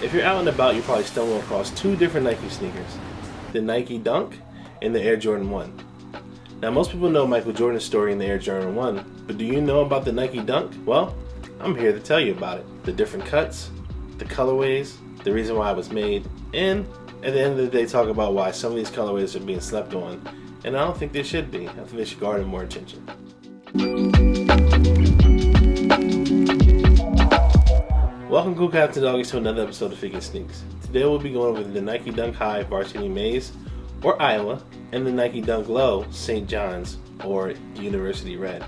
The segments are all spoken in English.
If you're out and about, you probably stumble across two different Nike sneakers, the Nike Dunk and the Air Jordan 1. Now, most people know Michael Jordan's story in the Air Jordan 1, but do you know about the Nike Dunk? Well, I'm here to tell you about it. The different cuts, the colorways, the reason why it was made, and at the end of the day talk about why some of these colorways are being slept on, and I don't think they should be. I think they should garner more attention. Welcome, cool cats and doggies, to another episode of FiqNSneaks. Today we'll be going over the Nike Dunk High Varsity Maize, or Iowa, and the Nike Dunk Low St. John's, or University Red.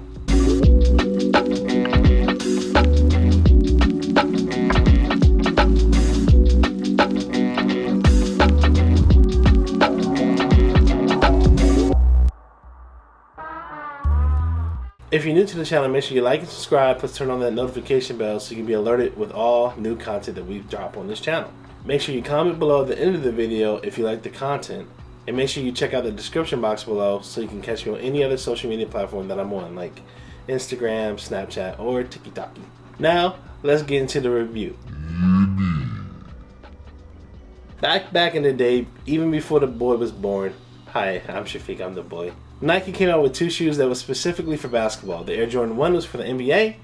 If you're new to the channel, make sure you like and subscribe, plus turn on that notification bell so you can be alerted with all new content that we drop on this channel. Make sure you comment below at the end of the video if you like the content, and make sure you check out the description box below so you can catch me on any other social media platform that I'm on, like Instagram, Snapchat, or TikTok. Now, let's get into the review. Back in the day, even before the boy was born. Hi, I'm Shafiq, I'm the boy. Nike came out with two shoes that was specifically for basketball. The Air Jordan 1 was for the NBA,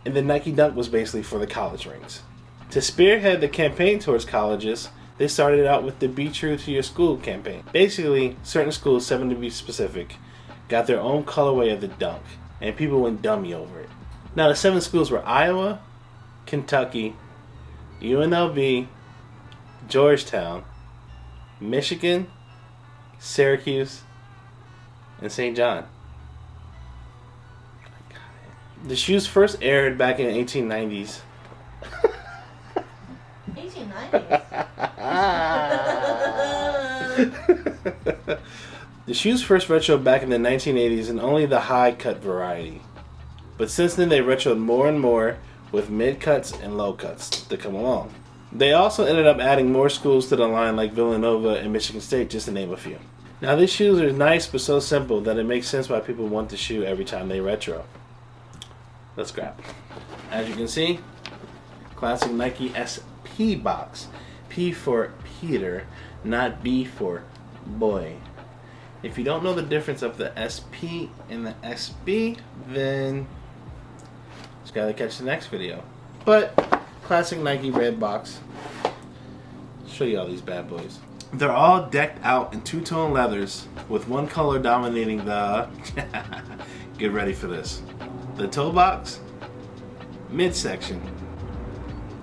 and the Nike Dunk was basically for the college rings. To spearhead the campaign towards colleges, they started out with the Be True to Your School campaign. Basically, certain schools, 7 to be specific, got their own colorway of the Dunk, and people went dummy over it. Now, the 7 schools were Iowa, Kentucky, UNLV, Georgetown, Michigan, Syracuse, and St.John. The shoes first aired back in the 1890s. 1890s? The shoes first retroed back in the 1980s and only the high cut variety. But since then they retroed more and more with mid cuts and low cuts to come along. They also ended up adding more schools to the line like Villanova and Michigan State, just to name a few. Now, these shoes are nice but so simple that it makes sense why people want the shoe every time they retro. Let's grab. As you can see, classic Nike SP box. P for Peter, not B for boy. If you don't know the difference of the SP and the SB, then just gotta catch the next video. But classic Nike red box. Show you all these bad boys. They're all decked out in two-tone leathers with one color dominating the get ready for this, the toe box, midsection,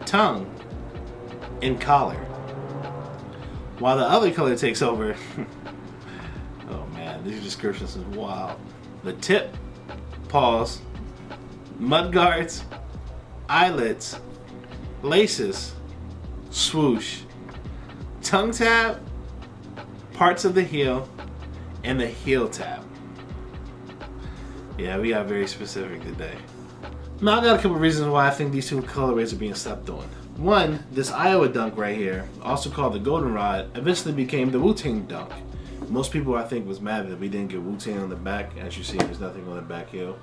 tongue, and collar, while the other color takes over. Oh man, these descriptions is wild. The tip, paws, mud guards, eyelets, laces, swoosh, tongue tab, parts of the heel, and the heel tab. Yeah, we got very specific today. Now, I got a couple reasons why I think these two colorways are being slept on. One, this Iowa Dunk right here, also called the Goldenrod, eventually became the Wu-Tang Dunk. Most people, I think, was mad that we didn't get Wu-Tang on the back. As you see, there's nothing on the back heel.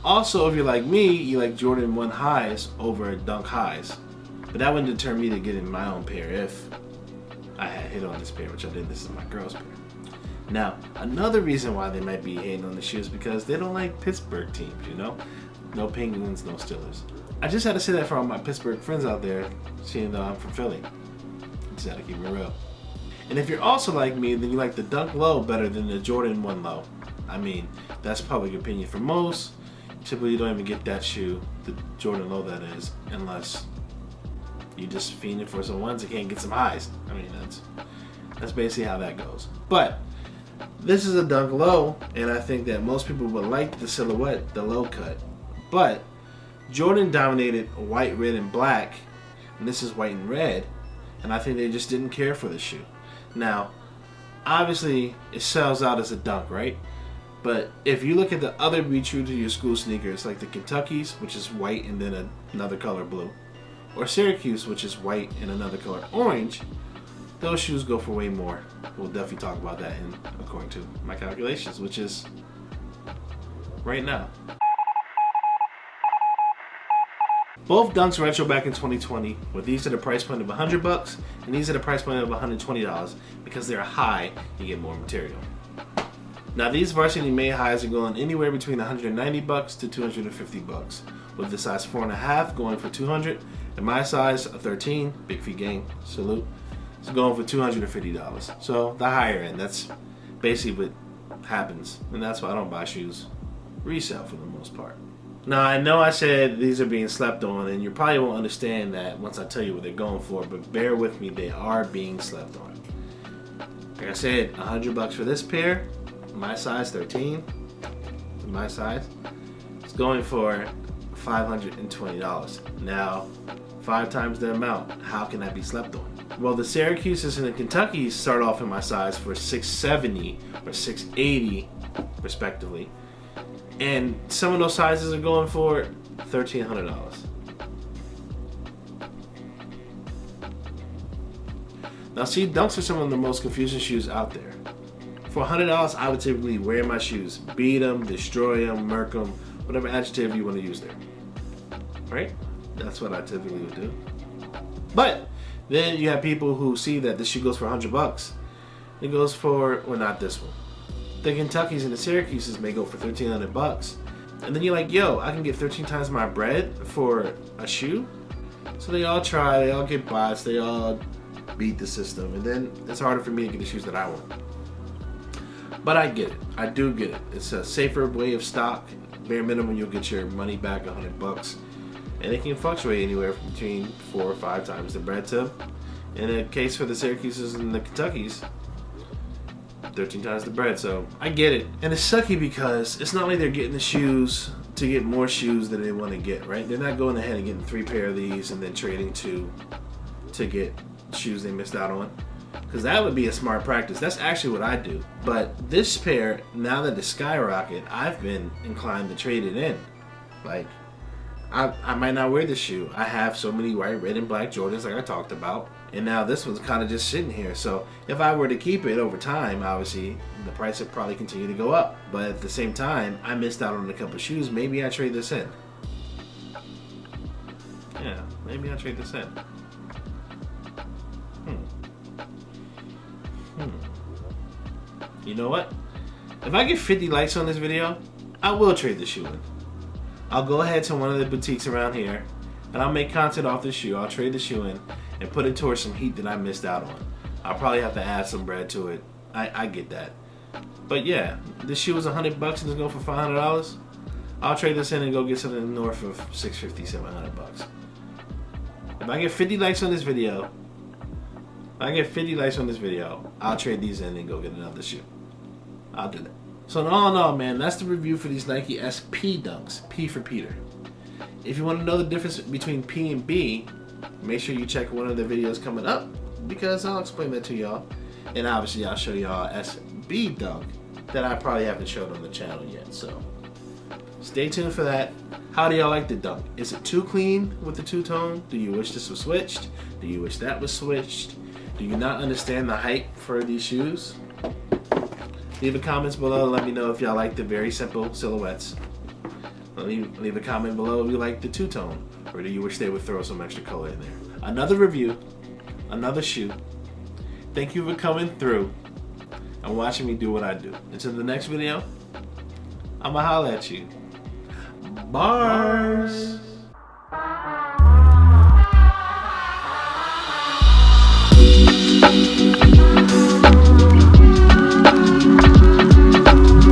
Also, if you're like me, you like Jordan 1 highs over Dunk highs. But that wouldn't deter me to get in my own pair if I had hit on this pair, which I did. This is my girl's pair. Now, another reason why they might be hating on the shoes is because they don't like Pittsburgh teams, you know? No Penguins, no Steelers. I just had to say that for all my Pittsburgh friends out there, seeing though I'm from Philly. Just had to keep it real. And if you're also like me, then you like the Dunk Low better than the Jordan 1 Low. I mean, that's public opinion for most. Typically, you don't even get that shoe, the Jordan Low that is, unless you just fiending for some ones that can't get some highs. I mean, that's basically how that goes. But this is a Dunk Low, and I think that most people would like the silhouette, the low cut. But Jordan dominated white, red, and black, and this is white and red, and I think they just didn't care for the shoe. Now, obviously, it sells out as a Dunk, right? But if you look at the other Be True to Your School sneakers, like the Kentuckys, which is white and then another color blue, or Syracuse, which is white and another color orange, those shoes go for way more. We'll definitely talk about that according to my calculations, which is right now. Both dunks retro back in 2020, with these at a price point of $100 and these at a price point of $120 because they're high, you get more material. Now these varsity made highs are going anywhere between $190 to $250, with the size 4.5 going for $200, and my size, a 13, Big Feet Gang, salute, is going for $250. So the higher end, that's basically what happens, and that's why I don't buy shoes resale for the most part. Now I know I said these are being slept on, and you probably won't understand that once I tell you what they're going for, but bear with me, they are being slept on. Like I said, $100 for this pair, my size 13, my size, it's going for $520. Now, 5 times the amount, how can that be slept on? Well, the Syracuses and the Kentuckys start off in my size for $670 or $680 respectively. And some of those sizes are going for $1,300. Now see, dunks are some of the most confusing shoes out there. For $100, I would typically wear my shoes, beat them, destroy them, murk them, whatever adjective you want to use there. Right? That's what I typically would do. But then you have people who see that this shoe goes for $100. It goes for, well, not this one. The Kentuckys and the Syracuses may go for $1,300. And then you're like, yo, I can get 13 times my bread for a shoe? So they all try, they all get bots, they all beat the system. And then it's harder for me to get the shoes that I want. But I get it. I do get it. It's a safer way of stock. Bare minimum, you'll get your money back, $100. And it can fluctuate anywhere between 4 or 5 times the bread to, in a case for the Syracuses and the Kentuckys, 13 times the bread. So I get it. And it's sucky because it's not like they're getting the shoes to get more shoes than they want to get, right? They're not going ahead and getting 3 pair of these and then trading 2 to get shoes they missed out on, because that would be a smart practice. That's actually what I do. But this pair, now that it's skyrocket, I've been inclined to trade it in. Like, I might not wear this shoe. I have so many white, red, and black Jordans like I talked about, and now this one's kind of just sitting here. So if I were to keep it over time, obviously the price would probably continue to go up. But at the same time, I missed out on a couple shoes. Maybe I trade this in. Yeah, maybe I trade this in. You know what? If I get 50 likes on this video, I will trade the shoe in. I'll go ahead to one of the boutiques around here and I'll make content off this shoe. I'll trade the shoe in and put it towards some heat that I missed out on. I'll probably have to add some bread to it. I get that. But yeah, this shoe is $100 and it's going for $500. I'll trade this in and go get something north of $650, $700. If I get 50 likes on this video, I'll trade these in and go get another shoe. I'll do that. So in all, man, that's the review for these Nike SP Dunks. P for Peter. If you want to know the difference between P and B, make sure you check one of the videos coming up, because I'll explain that to y'all. And obviously I'll show y'all SB Dunk that I probably haven't showed on the channel yet. So stay tuned for that. How do y'all like the dunk? Is it too clean with the two-tone? Do you wish this was switched? Do you wish that was switched? Do you not understand the hype for these shoes? Leave a comments below. Let me know if y'all like the very simple silhouettes. Leave a comment below if you like the two-tone, or do you wish they would throw some extra color in there? Another review, another shoe. Thank you for coming through and watching me do what I do. Until the next video, I'ma holla at you. Bars.